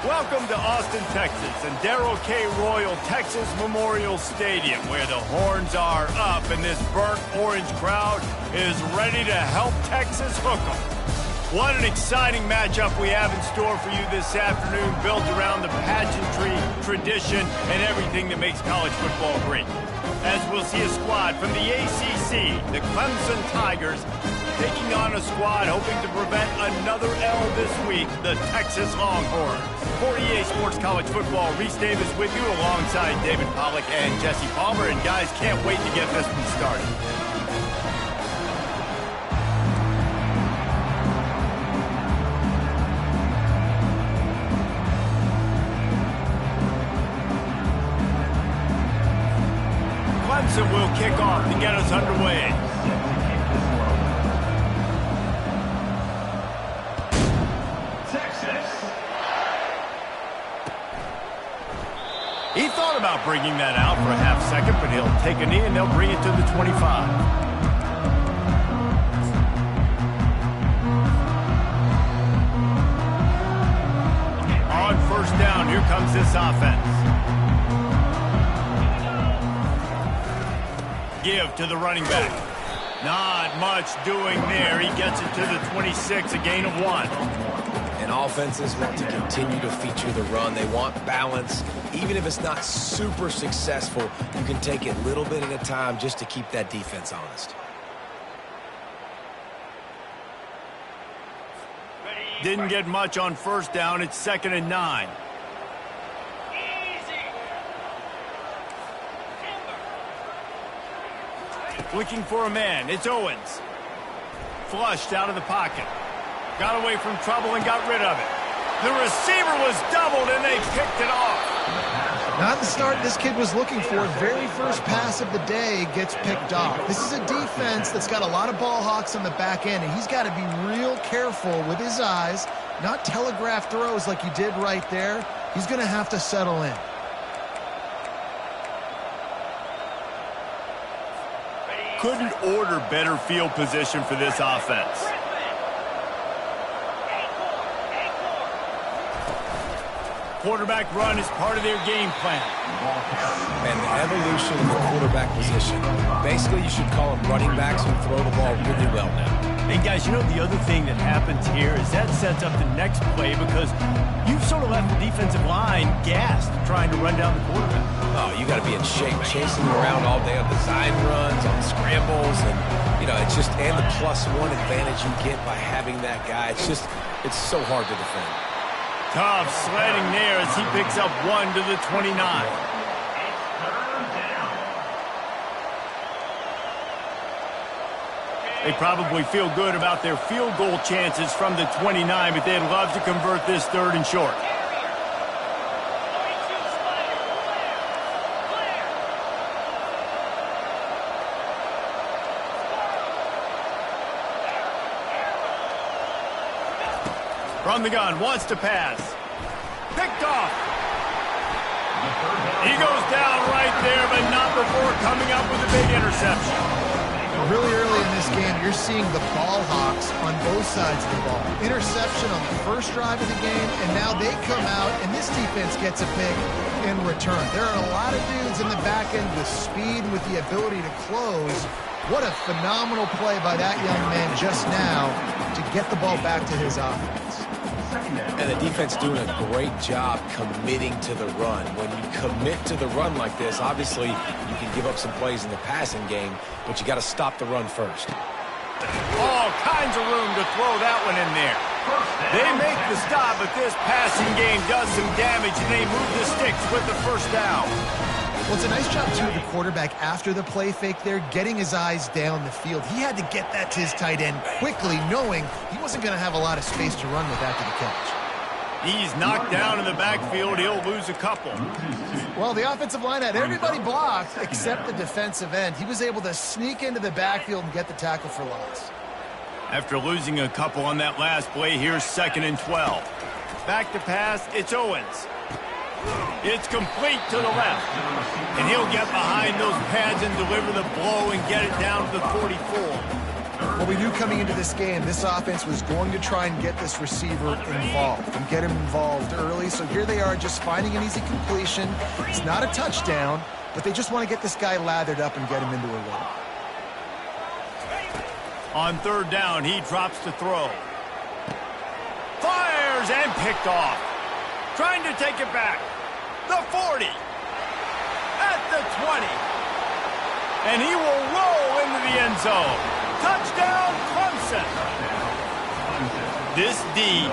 Welcome to Austin, Texas, and Darrell K. Royal Texas Memorial Stadium, where the horns are up and this burnt orange crowd is ready to help Texas hook 'em. What an exciting matchup we have in store for you this afternoon, built around the pageantry, tradition, and everything that makes college football great. As we'll see a squad from the ACC, the Clemson Tigers, taking on a squad hoping to prevent another L this week, the Texas Longhorns. For EA Sports College Football, Reese Davis with you alongside David Pollack and Jesse Palmer. And guys, can't wait to get this one started. Clemson will kick off to get us underway. He thought about bringing that out for a half second, but he'll take a knee and they'll bring it to the 25. On first down, here comes this offense. Give to the running back. Not much doing there. He gets it to the 26, a gain of 1. And offenses want to continue to feature the run. They want balance. Even if it's not super successful, you can take it a little bit at a time just to keep that defense honest. Didn't get much on first down. It's 2nd and 9. Looking for a man. It's Owens. Flushed out of the pocket. Got away from trouble and got rid of it. The receiver was doubled and they picked it off. Not the start this kid was looking for. Very first pass of the day gets picked off. This is a defense that's got a lot of ball hawks on the back end, and he's got to be real careful with his eyes, not telegraph throws like he did right there. He's going to have to settle in. Couldn't order better field position for this offense. Quarterback run is part of their game plan. And the evolution of the quarterback position. Basically, you should call them running backs who throw the ball really well now. And guys, you know the other thing that happens here is that sets up the next play because you've sort of left the defensive line gassed trying to run down the quarterback. Oh, you got to be in shape, chasing him around all day on design runs, on scrambles, and it's just and the +1 advantage you get by having that guy. It's so hard to defend. Tough sledding there as he picks up 1 to the 29. They probably feel good about their field goal chances from the 29, but they'd love to convert this 3rd and short. From the gun, wants to pass. Picked off. He goes down right there, but not before coming up with a big interception. Really early in this game, you're seeing the ball hawks on both sides of the ball. Interception on the first drive of the game, and now they come out, and this defense gets a pick in return. There are a lot of dudes in the back end with speed and with the ability to close. What a phenomenal play by that young man just now to get the ball back to his offense. And the defense doing a great job committing to the run. When you commit to the run like this, obviously you can give up some plays in the passing game, but you got to stop the run first. All kinds of room to throw that one in there. They make the stop, but this passing game does some damage, and they move the sticks with the first down. Well, it's a nice job, too, of the quarterback after the play fake there, getting his eyes down the field. He had to get that to his tight end quickly, knowing he wasn't going to have a lot of space to run with after the catch. He's knocked down in the backfield. He'll lose a couple. Well, the offensive line had everybody blocked except the defensive end. He was able to sneak into the backfield and get the tackle for loss. After losing a couple on that last play, here's 2nd and 12. Back to pass, it's Owens. It's complete to the left. And he'll get behind those pads and deliver the blow and get it down to the 44. Well, we knew coming into this game, this offense was going to try and get this receiver involved and get him involved early. So here they are just finding an easy completion. It's not a touchdown, but they just want to get this guy lathered up and get him into a rhythm. On third down, he drops to throw. Fires and picked off. Trying to take it back. The 40. At the 20. And he will roll into the end zone. Touchdown, Clemson. This D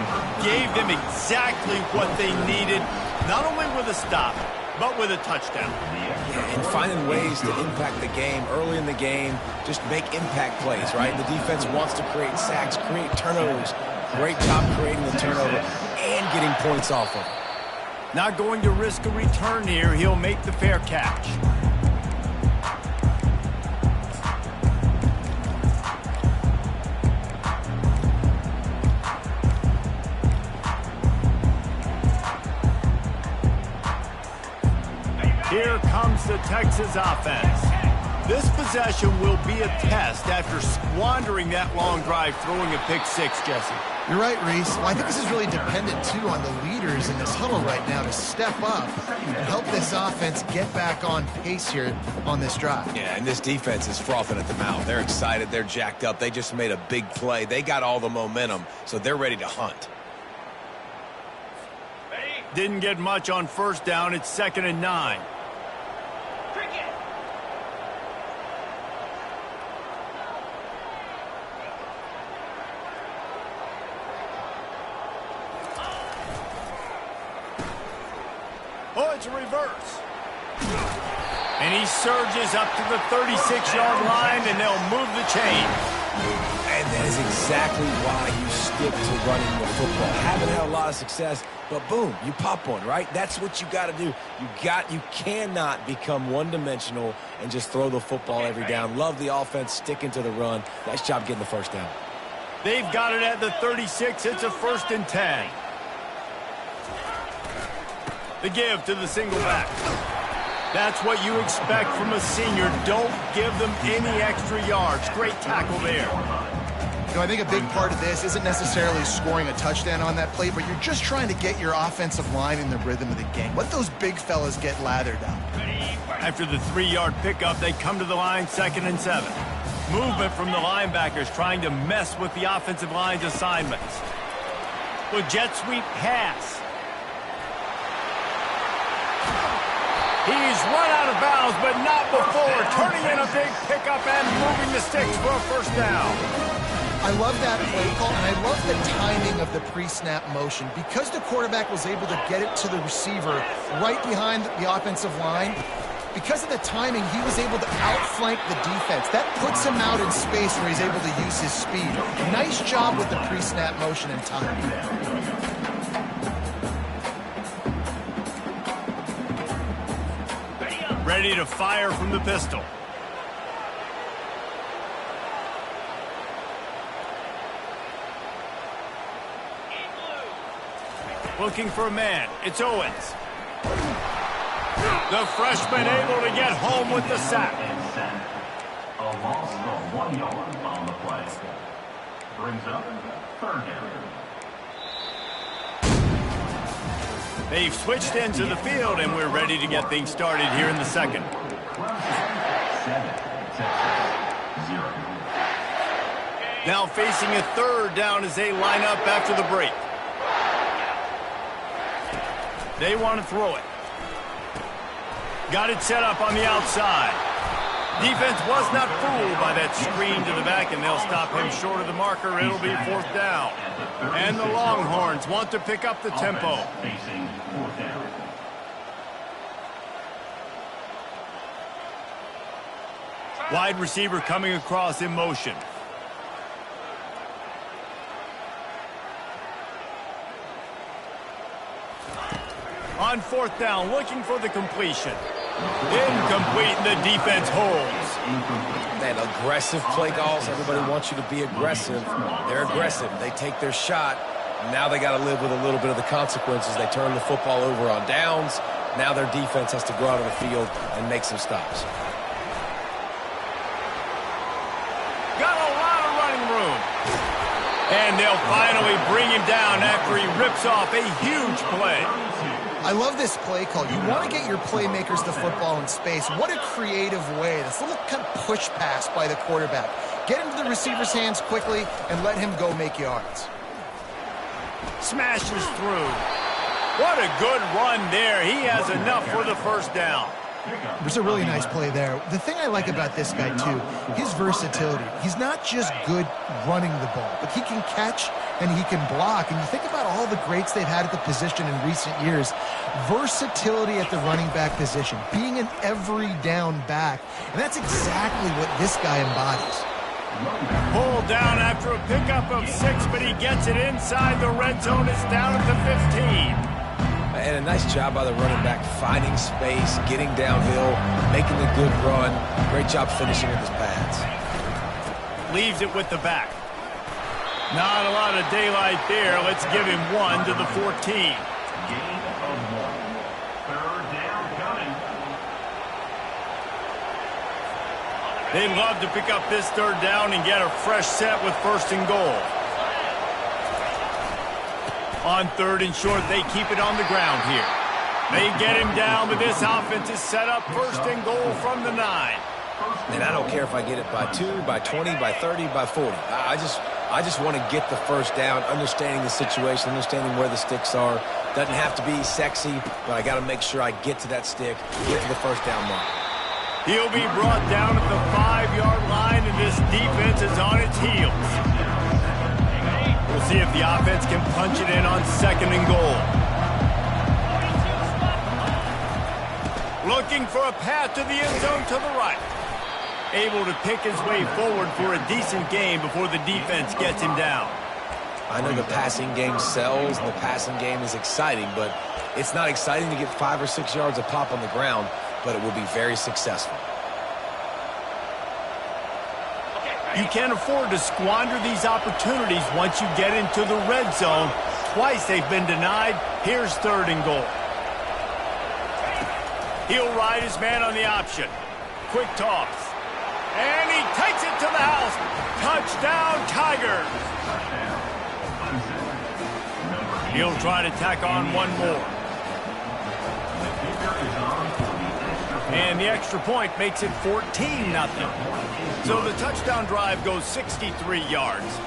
gave them exactly what they needed, not only with a stop, but with a touchdown. Yeah, and finding ways to impact the game early in the game, just make impact plays, right? The defense wants to create sacks, create turnovers. Great job creating the turnover and getting points off of it. Not going to risk a return here. He'll make the fair catch. Here comes the Texas offense. This possession will be a test after squandering that long drive, throwing a pick six, Jesse. You're right, Reese. Well, I think this is really dependent, too, on the leaders in this huddle right now to step up and help this offense get back on pace here on this drive. Yeah, and this defense is frothing at the mouth. They're excited. They're jacked up. They just made a big play. They got all the momentum, so they're ready to hunt. Didn't get much on first down. It's 2nd and 9. Oh, it's a reverse. And he surges up to the 36-yard line, and they'll move the chain. And that is exactly why you stick to running the football. Haven't had a lot of success, but boom, you pop one, right? That's what you got to do. You cannot become one-dimensional and just throw the football every down. Love the offense sticking to the run. Nice job getting the first down. They've got it at the 36. It's a 1st and 10. The give to the single back. That's what you expect from a senior. Don't give them any extra yards. Great tackle there. You know, I think a big part of this isn't necessarily scoring a touchdown on that play, but you're just trying to get your offensive line in the rhythm of the game. Let those big fellas get lathered up. After the 3-yard pickup, they come to the line, 2nd and 7. Movement from the linebackers trying to mess with the offensive line's assignments. With jet sweep pass. He's run out of bounds, but not before. Turning in a big pickup and moving the sticks for a first down. I love that play call, and I love the timing of the pre-snap motion. Because the quarterback was able to get it to the receiver right behind the offensive line, because of the timing, he was able to outflank the defense. That puts him out in space where he's able to use his speed. Nice job with the pre-snap motion and timing. Ready to fire from the pistol. Looking for a man. It's Owens. The freshman able to get home with the sack. A loss of 1 yard on the play. Brings up 3rd down. They've switched into the field, and we're ready to get things started here in the second. Now facing a 3rd down as they line up after the break. They want to throw it. Got it set up on the outside. Defense was not fooled by that screen to the back, and they'll stop him short of the marker. It'll be 4th down. And the Longhorns want to pick up the tempo. Wide receiver coming across in motion. On 4th down, looking for the completion. Incomplete, and the defense holds. Man, aggressive play calls. Everybody wants you to be aggressive. They're aggressive. They take their shot. Now they got to live with a little bit of the consequences. They turn the football over on downs. Now their defense has to go out on the field and make some stops. Got a lot of room. And they'll finally bring him down after he rips off a huge play. I love this play call. You want to get your playmakers the football in space. What a creative way. This little kind of push pass by the quarterback. Get into the receiver's hands quickly and let him go make yards. Smashes through. What a good run there. He has enough for the first down. It was a really nice play there. The thing I like about this guy, too, his versatility. He's not just good running the ball, but he can catch and he can block. And you think about all the greats they've had at the position in recent years. Versatility at the running back position, being an every down back. And that's exactly what this guy embodies. Pulled down after a pickup of 6, but he gets it inside the red zone. It's down at the 15. And a nice job by the running back, finding space, getting downhill, making a good run. Great job finishing with his pads. Leaves it with the back. Not a lot of daylight there. Let's give him 1 to the 14. Gain of 1. Third down coming. They'd love to pick up this third down and get a fresh set with 1st and goal. On 3rd and short, they keep it on the ground here. They get him down, but this offense is set up 1st and goal from the 9. And I don't care if I get it by 2, by 20, by 30, by 40. I just want to get the first down, understanding the situation, understanding where the sticks are. Doesn't have to be sexy, but I got to make sure I get to that stick, get to the first down mark. He'll be brought down at the 5-yard line, and this defense is on its heels. We'll see if the offense can punch it in on 2nd and goal. Looking for a path to the end zone to the right. Able to pick his way forward for a decent game before the defense gets him down. I know the passing game sells and the passing game is exciting, but it's not exciting to get 5 or 6 yards of pop on the ground, but it will be very successful. You can't afford to squander these opportunities once you get into the red zone. Twice they've been denied. Here's 3rd and goal. He'll ride his man on the option. Quick toss. And he takes it to the house. Touchdown, Tigers. He'll try to tack on one more. And the extra point makes it 14-0. So the touchdown drive goes 63 yards.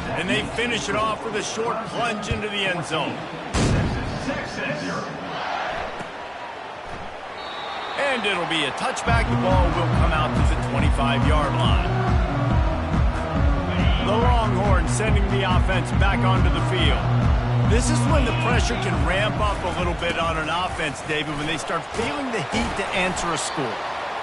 And they finish it off with a short plunge into the end zone. And it'll be a touchback. The ball will come out to the 25-yard line. The Longhorns sending the offense back onto the field. This is when the pressure can ramp up a little bit on an offense, David, when they start feeling the heat to answer a score.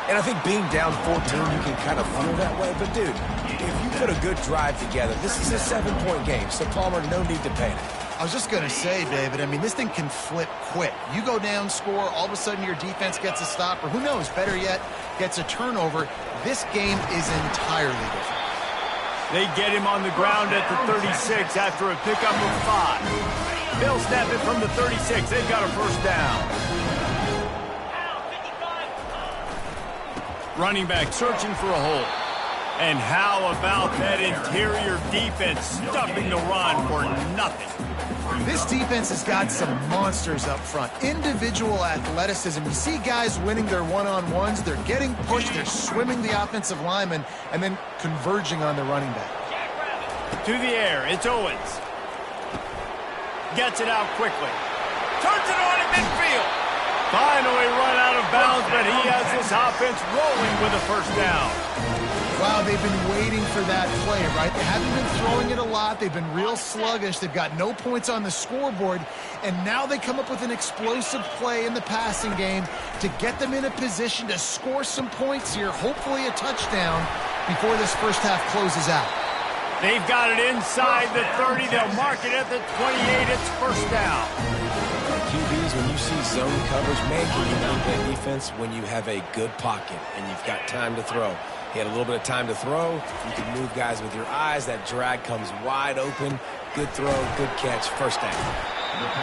And I think being down 14, you can kind of feel that way. But, dude, if you put a good drive together, this is a 7-point game. So, Palmer, no need to panic. I was just going to say, David, I mean, this thing can flip quick. You go down, score, all of a sudden your defense gets a stop, or who knows, better yet, gets a turnover. This game is entirely different. They get him on the ground at the 36 after a pickup of 5. They'll snap it from the 36. They've got a first down. Running back searching for a hole. And how about that interior defense stuffing the run for nothing? This defense has got some monsters up front. Individual athleticism. You see guys winning their one-on-ones. They're getting pushed. They're swimming the offensive lineman and then converging on the running back. To the air. It's Owens. Gets it out quickly. Turns it on at midfield. Finally run out of bounds, but he has this offense rolling with a first down. Wow, they've been waiting for that play, right? They haven't been throwing it a lot. They've been real sluggish. They've got no points on the scoreboard. And now they come up with an explosive play in the passing game to get them in a position to score some points here, hopefully a touchdown, before this first half closes out. They've got it inside the 30. They'll mark it at the 28. It's first down. QBs, when you see zone coverage, man, can you beat that defense when you have a good pocket and you've got time to throw. He had a little bit of time to throw. You can move guys with your eyes. That drag comes wide open. Good throw, good catch, first down.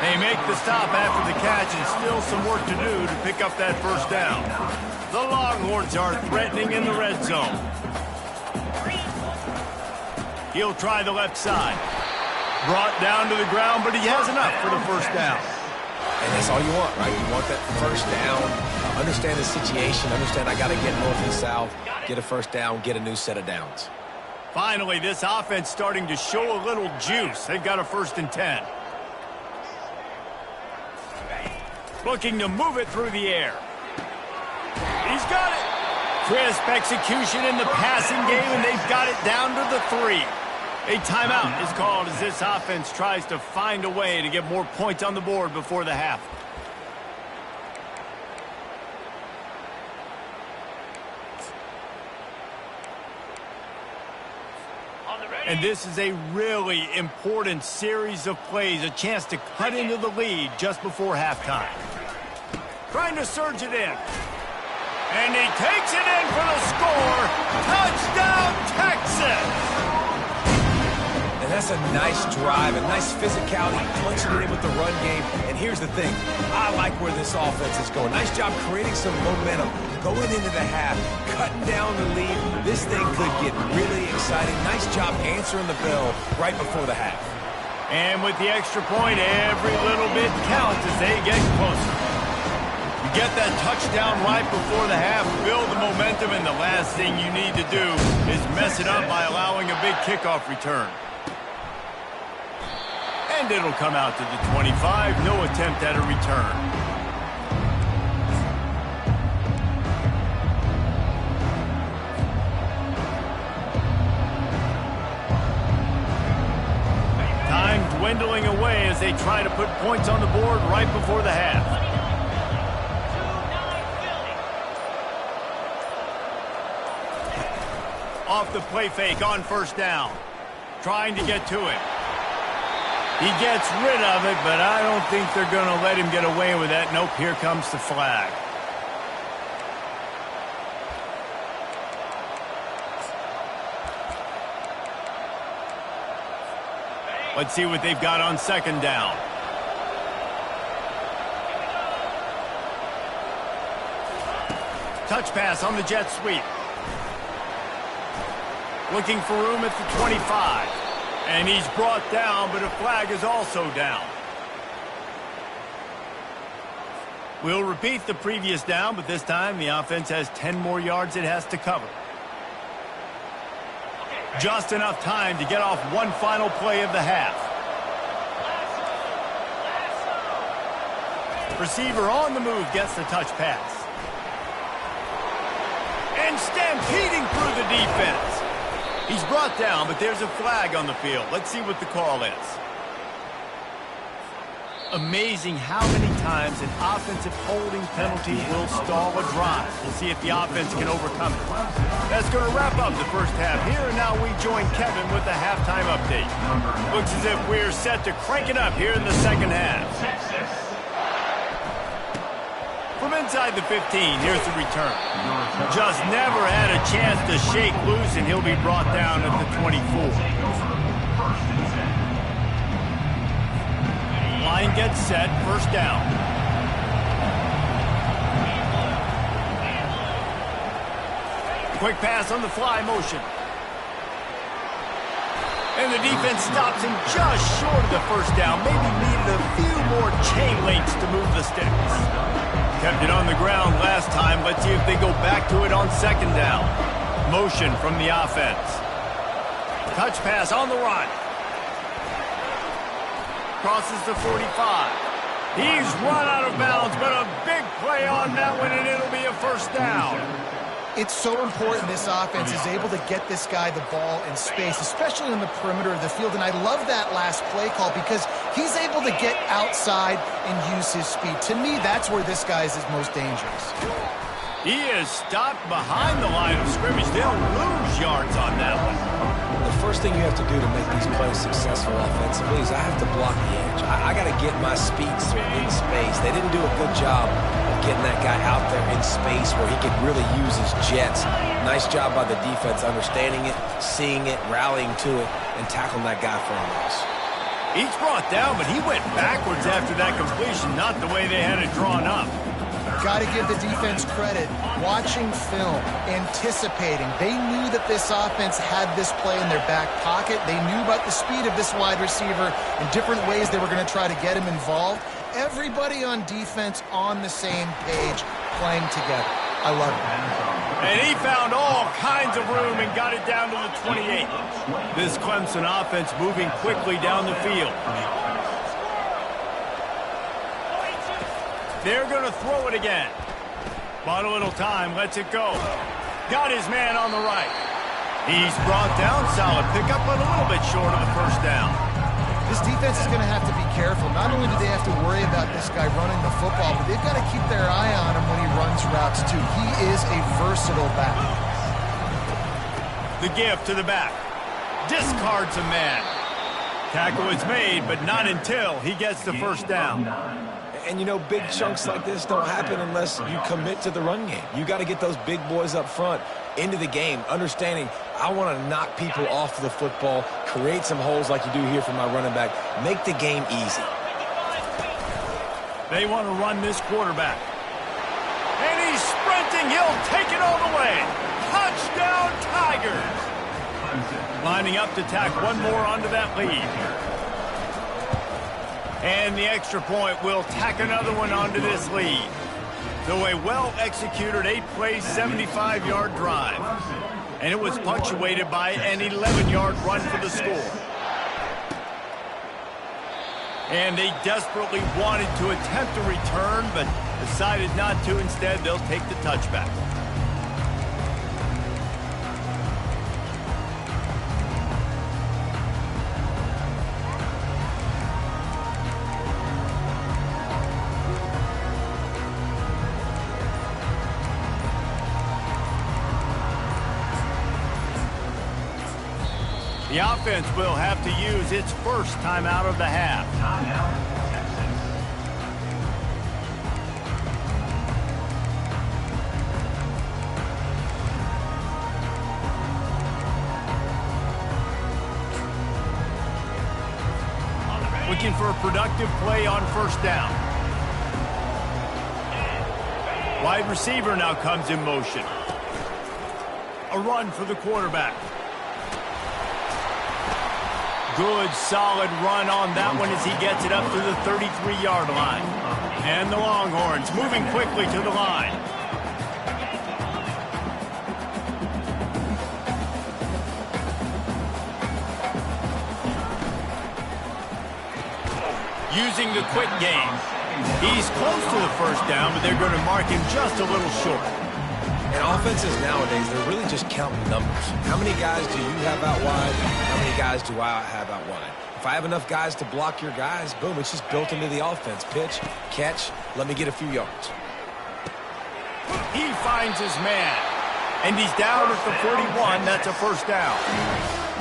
They make the stop after the catch and still some work to do to pick up that first down. The Longhorns are threatening in the red zone. He'll try the left side. Brought down to the ground, but he has enough for the first down. And that's all you want, right? You want that first down. Understand the situation. Understand I got to get north and south, get a first down, get a new set of downs. Finally, this offense starting to show a little juice. They've got a 1st and 10. Looking to move it through the air. He's got it. Crisp execution in the passing game, and they've got it down to the 3. A timeout is called as this offense tries to find a way to get more points on the board before the half. And this is a really important series of plays, a chance to cut into the lead just before halftime. Trying to surge it in. And he takes it in for the score. Touchdown, Texas! And that's a nice drive, a nice physicality, punching it in with the run game. And here's the thing. I like where this offense is going. Nice job creating some momentum, going into the half, cutting down the lead. This thing could get really exciting. Nice job answering the bell right before the half. And with the extra point, every little bit counts as they get closer. You get that touchdown right before the half, build the momentum, and the last thing you need to do is mess it up by allowing a big kickoff return. And it'll come out to the 25. No attempt at a return. Time dwindling away as they try to put points on the board right before the half. Off the play fake on first down. Trying to get to it. He gets rid of it, but I don't think they're going to let him get away with that. Nope, here comes the flag. Let's see what they've got on second down. Touch pass on the jet sweep. Looking for room at the 25. And he's brought down, but a flag is also down. We'll repeat the previous down, but this time the offense has 10 more yards it has to cover. Just enough time to get off one final play of the half. Receiver on the move gets the touch pass. And stampeding through the defense. He's brought down, but there's a flag on the field. Let's see what the call is. Amazing how many times an offensive holding penalty will stall a drive. We'll see if the offense can overcome it. That's going to wrap up the first half here, and now we join Kevin with the halftime update. Looks as if we're set to crank it up here in the second half. From inside the 15, here's the return. Just never had a chance to shake loose, and he'll be brought down at the 24. Line gets set, first down. Quick pass on the fly motion. And the defense stops him just short of the first down. Maybe needed a few more chain links to move the sticks. Kept it on the ground last time. Let's see if they go back to it on second down. Motion from the offense. Touch pass on the run. Crosses the 45. He's run out of bounds, but a big play on that one, and it'll be a first down. It's so important this offense is able to get this guy the ball in space, especially on the perimeter of the field. And I love that last play call because he's able to get outside and use his speed. To me, that's where this guy is his most dangerous. He is stopped behind the line of scrimmage. They'll lose yards on that one. The first thing you have to do to make these plays successful offensively is I have to block the edge. I got to get my speedster in space. They didn't do a good job of getting that guy out there in space where he could really use his jets. Nice job by the defense understanding it, seeing it, rallying to it, and tackling that guy for a loss. He's brought down, but he went backwards after that completion, not the way they had it drawn up. got to give the defense credit. Watching film, anticipating. They knew that this offense had this play in their back pocket. They knew about the speed of this wide receiver and different ways they were going to try to get him involved. Everybody on defense on the same page, playing together. I love it. And he found all kinds of room and got it down to the 28. This Clemson offense moving quickly down the field. They're going to throw it again. Bought a little time, lets it go. Got his man on the right. He's brought down, solid pickup, but a little bit short of the first down. This defense is going to have to be careful. Not only do they have to worry about this guy running the football, but they've got to keep their eye on him when he runs routes too. He is a versatile back. The give to the back. Discards a man. Tackle is made, but not until he gets the first down. And, you know, big chunks like this don't happen unless you commit to the run game. You got to get those big boys up front into the game, understanding I want to knock people off the football, create some holes like you do here for my running back, make the game easy. They want to run this quarterback. And he's sprinting. He'll take it all the way. Touchdown, Tigers. Lining up to tack one more onto that lead. And the extra point will tack another one onto this lead. So a well-executed 8-play, 75-yard drive. And it was punctuated by an 11-yard run for the score. And they desperately wanted to attempt a return, but decided not to. Instead, they'll take the touchback. The offense will have to use its first timeout of the half. Looking for a productive play on first down. Wide receiver now comes in motion. A run for the quarterback. Good, solid run on that one as he gets it up to the 33-yard line. And the Longhorns moving quickly to the line. Using the quick game. He's close to the first down, but they're going to mark him just a little short. And offenses nowadays, they're really just counting numbers. How many guys do you have out wide? How many guys do I have out wide? If I have enough guys to block your guys, boom, it's just built into the offense. Pitch, catch, let me get a few yards. He finds his man. And he's down at the 41. That's a first down.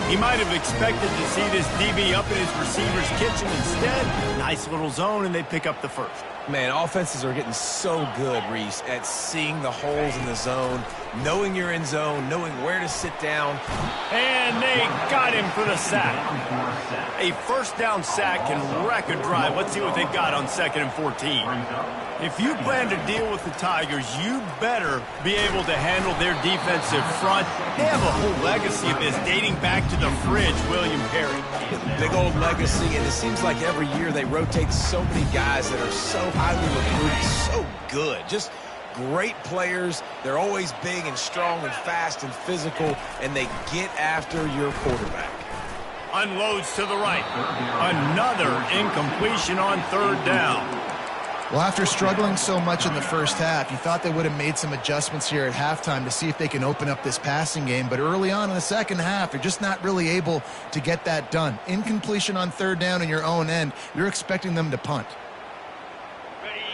He might have expected to see this DB up in his receiver's kitchen. Instead, nice little zone, and they pick up the first. Man, offenses are getting so good, Reese, at seeing the holes in the zone, knowing you're in zone, knowing where to sit down. And they got him for the sack. A first down sack can wreck a drive. Let's see what they got on 2nd and 14. If you plan to deal with the Tigers, you better be able to handle their defensive front. They have a whole legacy of this dating back to the fridge, William Perry. Big old legacy, and it seems like every year they rotate so many guys that are so highly recruited, so good. Just great players. They're always big and strong and fast and physical, and they get after your quarterback. Unloads to the right. Another incompletion on 3rd down. Well, after struggling so much in the first half, you thought they would have made some adjustments here at halftime to see if they can open up this passing game. But early on in the second half, you're just not really able to get that done. Incompletion on 3rd down in your own end, you're expecting them to punt.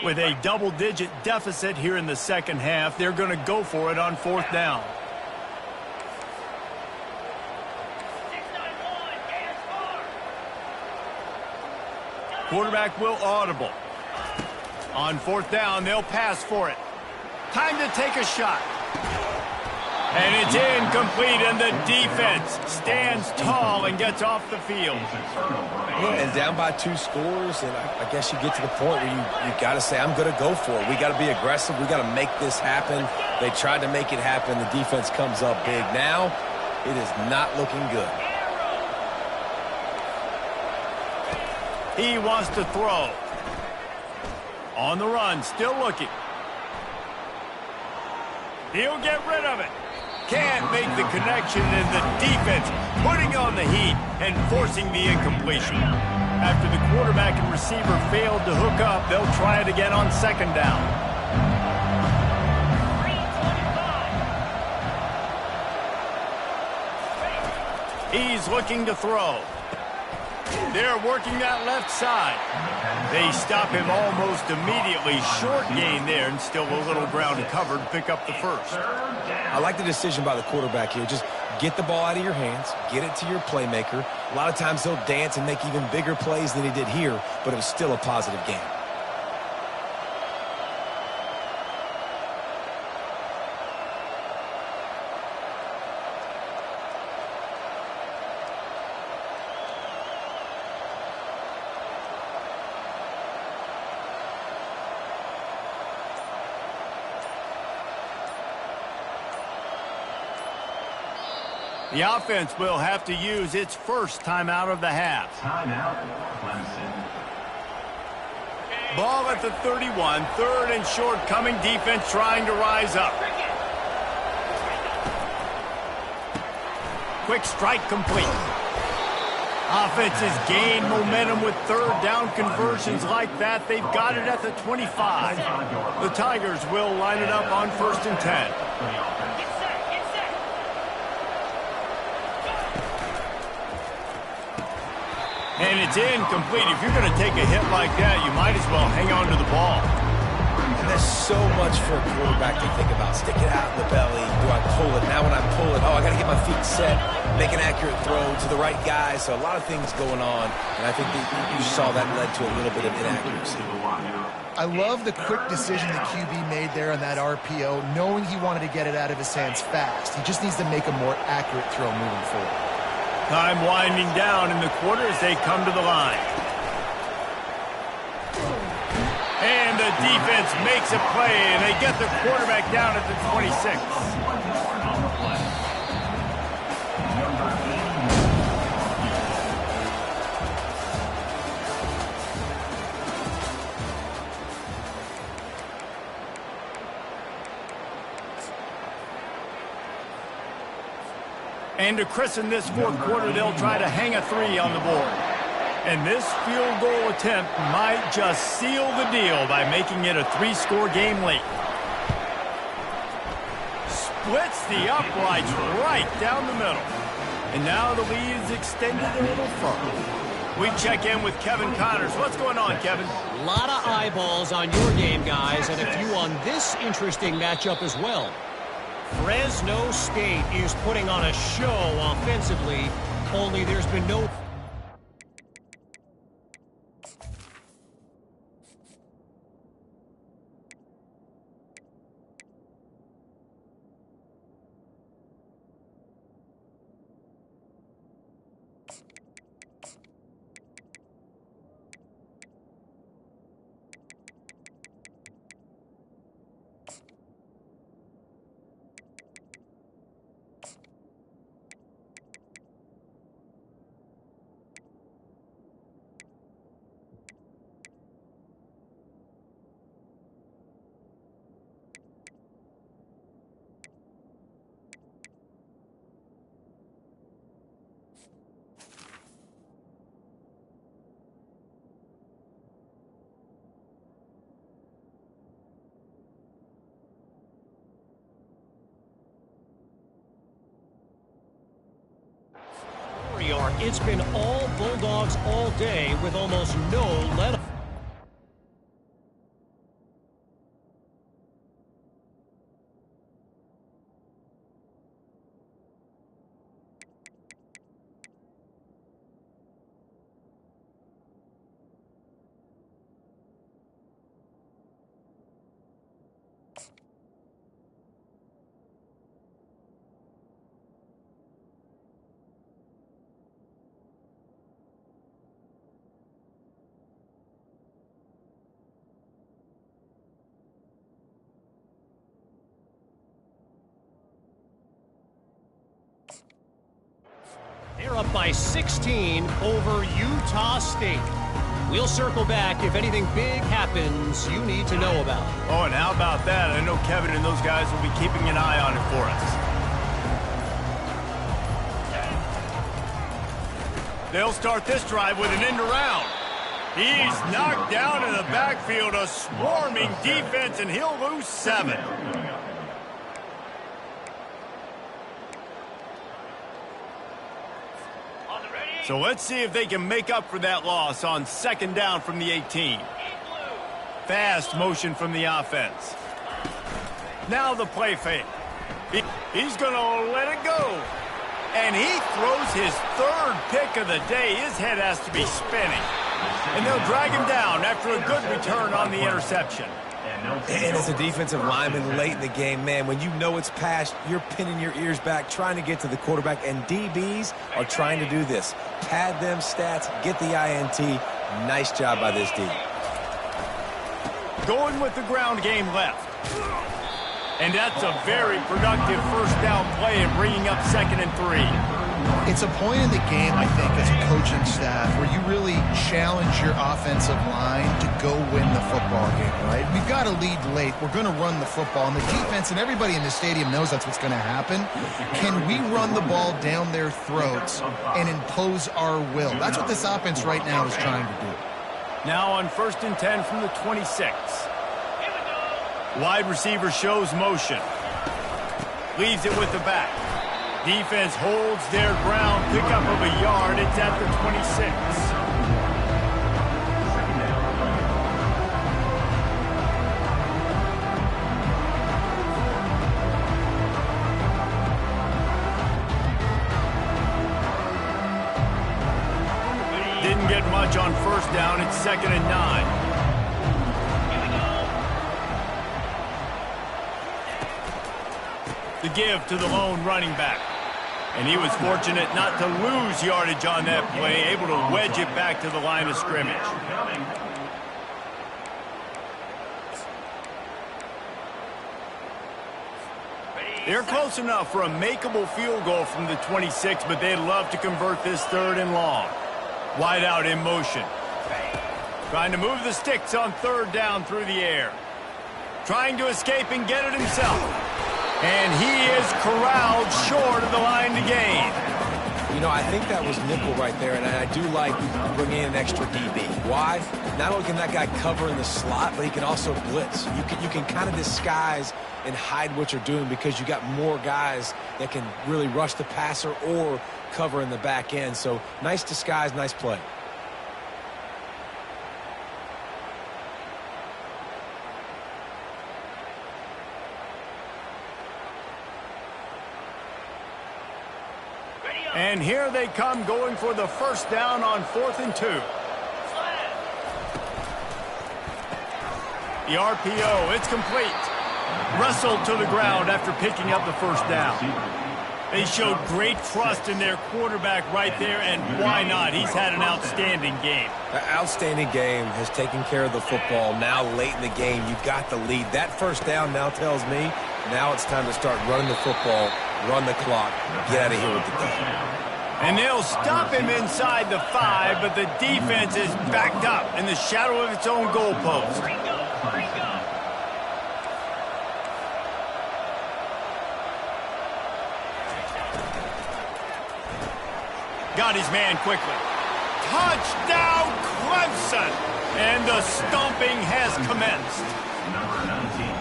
With a double-digit deficit here in the second half, they're going to go for it on 4th down. Quarterback will audible. On 4th down, they'll pass for it. Time to take a shot. And it's incomplete, and the defense stands tall and gets off the field. Yeah, and down by 2 scores, and I guess you get to the point where you got to say, I'm going to go for it. We got to be aggressive. We got to make this happen. They tried to make it happen. The defense comes up big. Now, it is not looking good. He wants to throw. On the run, still looking. He'll get rid of it. Can't make the connection, and the defense putting on the heat and forcing the incompletion. After the quarterback and receiver failed to hook up, they'll try it again on 2nd down. He's looking to throw. They're working that left side. They stop him almost immediately. Short gain there, and still a little ground covered. Pick up the first. I like the decision by the quarterback here. Just get the ball out of your hands, get it to your playmaker. A lot of times he'll dance and make even bigger plays than he did here, but it was still a positive game. The offense will have to use its first timeout of the half. Timeout, Clemson. Ball at the 31, 3rd and short, coming defense trying to rise up. Quick strike complete. Offenses gain momentum with 3rd down conversions like that. They've got it at the 25. The Tigers will line it up on 1st and 10. And it's incomplete. If you're going to take a hit like that, you might as well hang on to the ball. And there's so much for a quarterback to think about. Stick it out in the belly. Do I pull it? Now when I pull it, I got to get my feet set, make an accurate throw to the right guy. So a lot of things going on, and I think that you saw that led to a little bit of inaccuracy. I love the quick decision the QB made there on that RPO, knowing he wanted to get it out of his hands fast. He just needs to make a more accurate throw moving forward. Time winding down in the quarter as they come to the line. And the defense makes a play, and they get the quarterback down at the 26. And to christen this 4th quarter, they'll try to hang a 3 on the board. And this field goal attempt might just seal the deal by making it a 3-score game late. Splits the uprights right down the middle. And now the lead is extended a little further. We check in with Kevin Connors. What's going on, Kevin? A lot of eyeballs on your game, guys, and a few on this interesting matchup as well. Fresno State is putting on a show offensively, only there's been no... It's been all Bulldogs all day with almost no let up. by 16 over Utah State. We'll circle back if anything big happens you need to know about. Oh, and how about that? I know Kevin and those guys will be keeping an eye on it for us. They'll start this drive with an end around. He's knocked down in the backfield, a swarming defense, and he'll lose 7. So let's see if they can make up for that loss on 2nd down from the 18. Fast motion from the offense. Now the play fake. He's going to let it go. And he throws his 3rd pick of the day. His head has to be spinning. And they'll drag him down after a good return on the interception. And as a defensive lineman late in the game, man, when you know it's past, you're pinning your ears back, trying to get to the quarterback, and DBs are trying to do this. Pad them stats, get the INT. Nice job by this D. Going with the ground game left. And that's a very productive 1st down play and bringing up 2nd and 3. It's a point in the game, I think, as a coaching staff, where you really challenge your offensive line to go win the football game, right? We've got to lead late. We're going to run the football. And the defense and everybody in the stadium knows that's what's going to happen. Can we run the ball down their throats and impose our will? That's what this offense right now is trying to do. Now on 1st and 10 from the 26. Wide receiver shows motion. Leaves it with the back. Defense holds their ground. Pickup of a yard. It's at the 26. Didn't get much on 1st down. It's 2nd and 9. The give to the lone running back. And he was fortunate not to lose yardage on that play, able to wedge it back to the line of scrimmage. They're close enough for a makeable field goal from the 26, but they'd love to convert this 3rd and long. Wide out in motion. Trying to move the sticks on 3rd down through the air. Trying to escape and get it himself. And he is corralled short of the line to gain. You know, I think that was nickel right there, and I do like bringing in an extra DB. Why? Not only can that guy cover in the slot, but he can also blitz. You can kind of disguise and hide what you're doing because you got more guys that can really rush the passer or cover in the back end. So nice disguise, nice play. And here they come, going for the 1st down on 4th and 2. The RPO, it's complete. Wrestled to the ground after picking up the 1st down. They showed great trust in their quarterback right there, and why not? He's had an outstanding game. An outstanding game, has taken care of the football. Now late in the game, you got the lead. That 1st down now tells me now it's time to start running the football, run the clock, get out of here with the day. And they'll stop him inside the 5, but the defense is backed up in the shadow of its own goalpost. Got his man quickly. Touchdown, Clemson! And the stomping has commenced.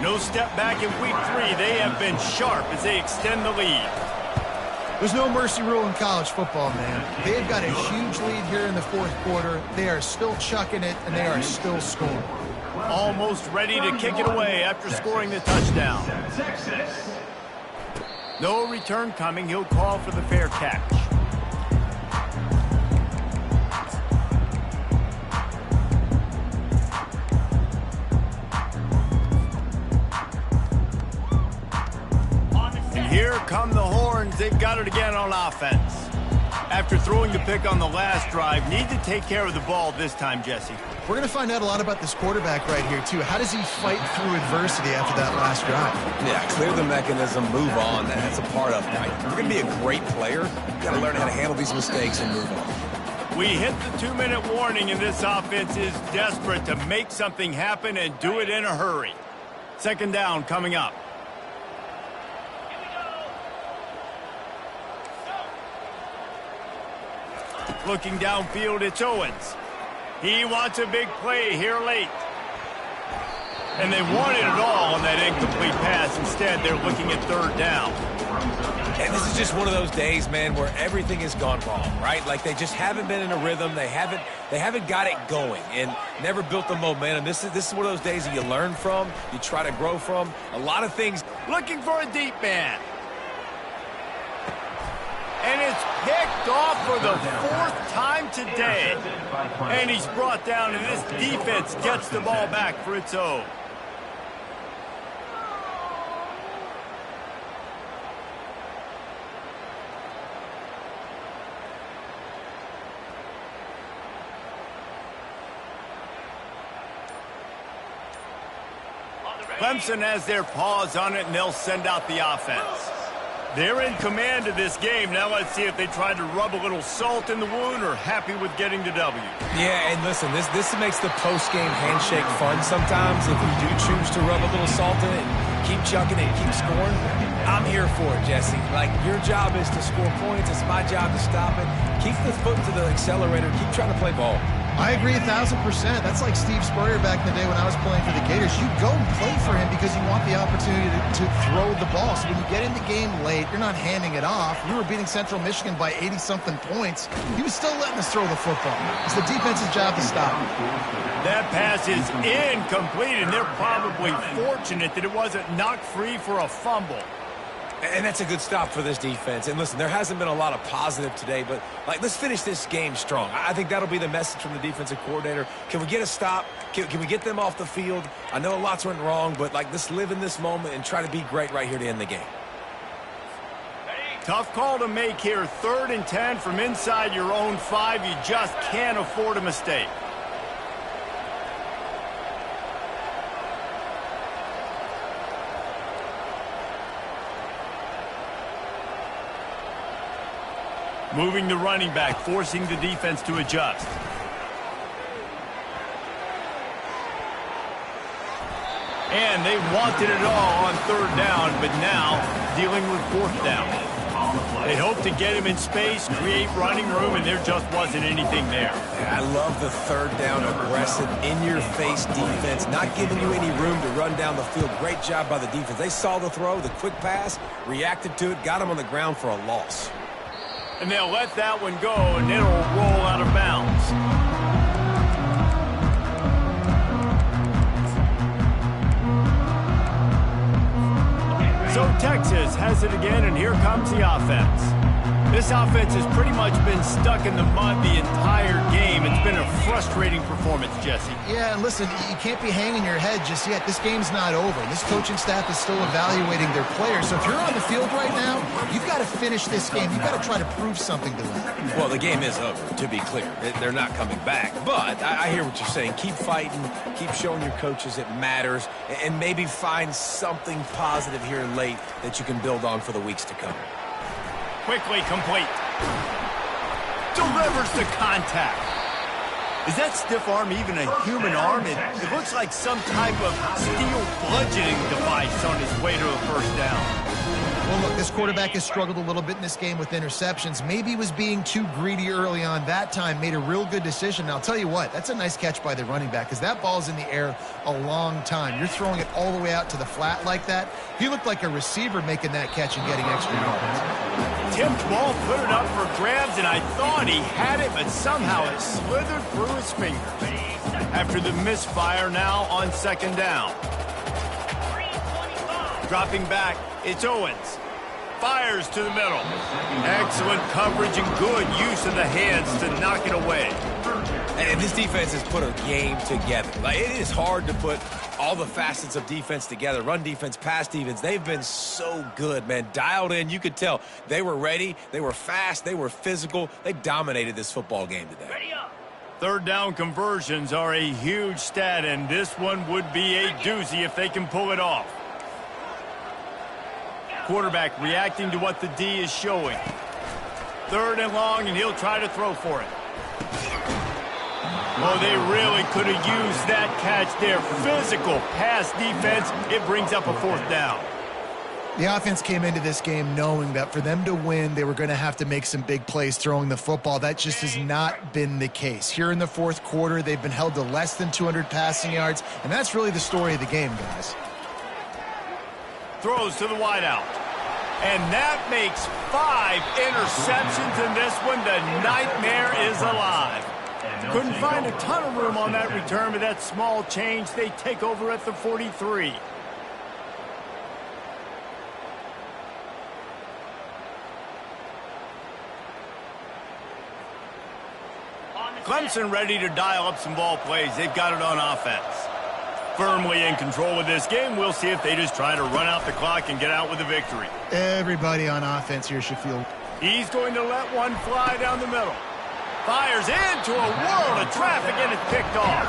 No step back in week 3. They have been sharp as they extend the lead. There's no mercy rule in college football, man. They've got a huge lead here in the 4th quarter. They are still chucking it, and they are still scoring. Almost ready to kick it away after scoring the touchdown. No return coming. He'll call for the fair catch. Here come the horns. They've got it again on offense. After throwing the pick on the last drive, need to take care of the ball this time, Jesse. We're going to find out a lot about this quarterback right here, too. How does he fight through adversity after that last drive? Yeah, clear the mechanism, move on. That's a part of it. Right? You're going to be a great player. You've got to learn how to handle these mistakes and move on. We hit the 2-minute warning, and this offense is desperate to make something happen and do it in a hurry. Second down coming up. Looking downfield, it's Owens. He wants a big play here late. And they wanted it all on that incomplete pass. Instead, they're looking at third down. And this is just one of those days, man, where everything has gone wrong, right? Like they just haven't been in a rhythm. They haven't got it going and never built the momentum. This is one of those days that you learn from, you try to grow from. A lot of things. Looking for a deep man. And it's picked off for the 4th time today. And he's brought down, and this defense gets the ball back for its own. Clemson has their paws on it, and they'll send out the offense. They're in command of this game. Now let's see if they try to rub a little salt in the wound or happy with getting the W. Yeah, and listen, this makes the post-game handshake fun sometimes. If you do choose to rub a little salt in it and keep chucking it and keep scoring, I'm here for it, Jesse. Like, your job is to score points. It's my job to stop it. Keep the foot to the accelerator. Keep trying to play ball. I agree 1,000%. That's like Steve Spurrier back in the day when I was playing for the Gators. You go and play for him because you want the opportunity to throw the ball. So when you get in the game late, you're not handing it off. We were beating Central Michigan by 80-something points. He was still letting us throw the football. It's the defense's job to stop. That pass is incomplete, and they're probably fortunate that it wasn't knocked free for a fumble. And that's a good stop for this defense. And listen, there hasn't been a lot of positive today, but like, let's finish this game strong. I think that'll be the message from the defensive coordinator. Can we get a stop? Can we get them off the field? I know lots went wrong, but like, let's live in this moment and try to be great right here to end the game. Tough call to make here. 3rd and 10 from inside your own 5. You just can't afford a mistake. Moving the running back, forcing the defense to adjust. And they wanted it all on 3rd down, but now dealing with 4th down. They hoped to get him in space, create running room, and there just wasn't anything there. I love the 3rd down aggressive, in-your-face defense, not giving you any room to run down the field. Great job by the defense. They saw the throw, the quick pass, reacted to it, got him on the ground for a loss. And they'll let that one go, and it'll roll out of bounds. So Texas has it again, and here comes the offense. This offense has pretty much been stuck in the mud the entire game. It's been a frustrating performance, Jesse. Yeah, and listen, you can't be hanging your head just yet. This game's not over. This coaching staff is still evaluating their players. So if you're on the field right now, you've got to finish this game. You've got to try to prove something to them. Well, the game is over, to be clear. They're not coming back. But I hear what you're saying. Keep fighting. Keep showing your coaches it matters. And maybe find something positive here late that you can build on for the weeks to come. Quickly complete. Delivers the contact. Is that stiff arm even a human arm? It looks like some type of steel bludgeoning device on his way to a 1st down. Well, look, this quarterback has struggled a little bit in this game with interceptions. Maybe he was being too greedy early on. That time made a real good decision. Now, I'll tell you what, that's a nice catch by the running back because that ball's in the air a long time. You're throwing it all the way out to the flat like that. He looked like a receiver making that catch and getting extra yards. Tipped ball, put it up for grabs, and I thought he had it, but somehow it slithered through his fingers. After the misfire now on 2nd down. Dropping back, it's Owens. Fires to the middle. Excellent coverage and good use of the hands to knock it away. And this defense has put a game together. Like, it is hard to put all the facets of defense together, run defense, pass defense, they've been so good, man. Dialed in, you could tell. They were ready, they were fast, they were physical. They dominated this football game today. Third down conversions are a huge stat, and this one would be a doozy if they can pull it off. Quarterback reacting to what the D is showing. Third and long, and he'll try to throw for it. Oh, they really could have used that catch there. Physical pass defense. It brings up a fourth down. The offense came into this game knowing that for them to win, they were going to have to make some big plays throwing the football. That just has not been the case. Here in the fourth quarter, they've been held to less than 200 passing yards, and that's really the story of the game, guys. Throws to the wideout. And that makes 5 interceptions in this one. The nightmare is alive. Couldn't find a ton of room on that return, but that small change, they take over at the 43. Clemson ready to dial up some ball plays. They've got it on offense. Firmly in control of this game. We'll see if they just try to run out the clock and get out with a victory. Everybody on offense here should feel. He's going to let one fly down the middle. Fires into a world of traffic, and it's picked off.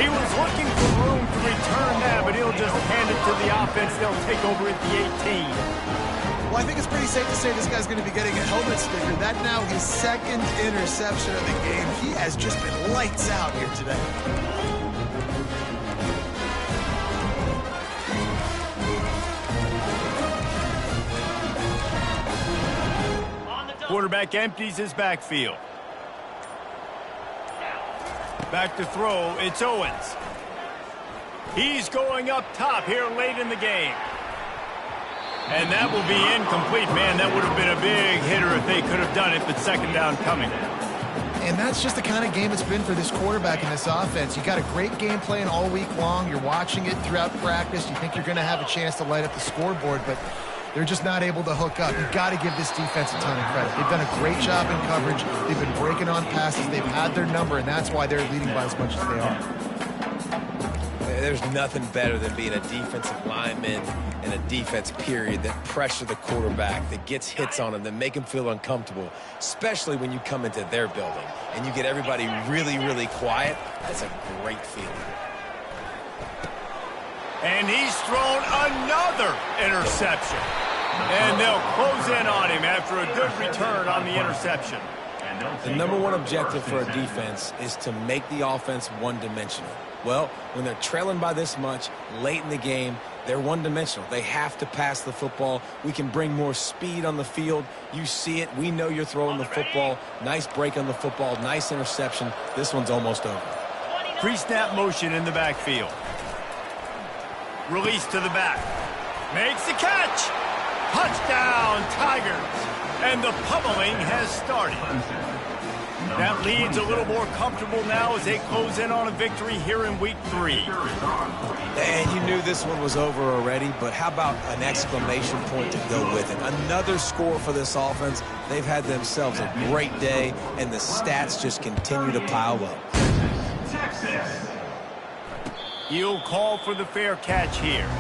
He was looking for room to return that, but he'll just hand it to the offense. They'll take over at the 18. Well, I think it's pretty safe to say this guy's going to be getting a helmet sticker. That now his second interception of the game. He has just been lights out here today. Quarterback empties his backfield. Back to throw, it's Owens. He's going up top here late in the game. And that will be incomplete. Man, that would have been a big hitter if they could have done it, but second down coming. And that's just the kind of game it's been for this quarterback in this offense. You got a great game plan all week long. You're watching it throughout practice. You think you're going to have a chance to light up the scoreboard, but they're just not able to hook up. You've got to give this defense a ton of credit. They've done a great job in coverage. They've been breaking on passes. They've had their number, and that's why they're leading by as much as they are. There's nothing better than being a defensive lineman and a defense, period, that pressure the quarterback, that gets hits on him, that make him feel uncomfortable, especially when you come into their building and you get everybody really, really quiet. That's a great feeling. And he's thrown another interception. And they'll close in on him after a good return on the interception. The number one objective for a defense is to make the offense one-dimensional. Well, when they're trailing by this much late in the game, they're one-dimensional. They have to pass the football. We can bring more speed on the field. You see it. We know you're throwing the football. Nice break on the football. Nice interception. This one's almost over. Pre-snap motion in the backfield. Release to the back. Makes the catch. Touchdown, Tigers. And the pummeling has started. That lead's a little more comfortable now as they close in on a victory here in Week 3. And you knew this one was over already, but how about an exclamation point to go with it? Another score for this offense. They've had themselves a great day, and the stats just continue to pile up. He'll call for the fair catch here.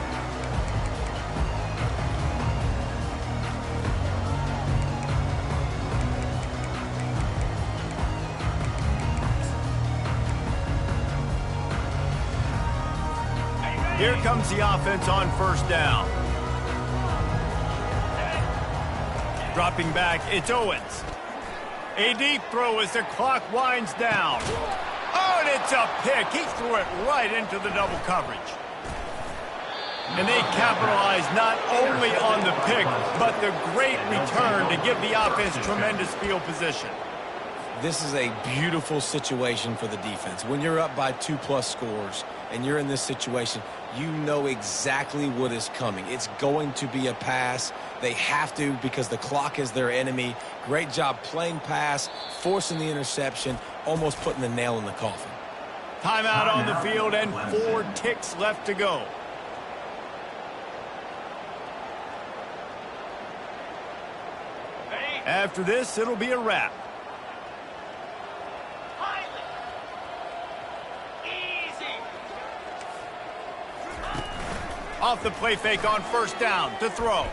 Here comes the offense on first down. Dropping back, it's Owens. A deep throw as the clock winds down. Oh, and it's a pick. He threw it right into the double coverage. And they capitalized not only on the pick, but the great return to give the offense tremendous field position. This is a beautiful situation for the defense. When you're up by 2+ scores and you're in this situation, you know exactly what is coming. It's going to be a pass. They have to because the clock is their enemy. Great job playing pass, forcing the interception, almost putting the nail in the coffin. Timeout on the field and 4 ticks left to go. After this, it'll be a wrap. Off the play fake on first down to throw.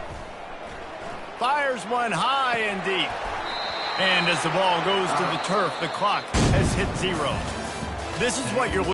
Fires one high and deep. And as the ball goes to the turf, the clock has hit 0. This is what you're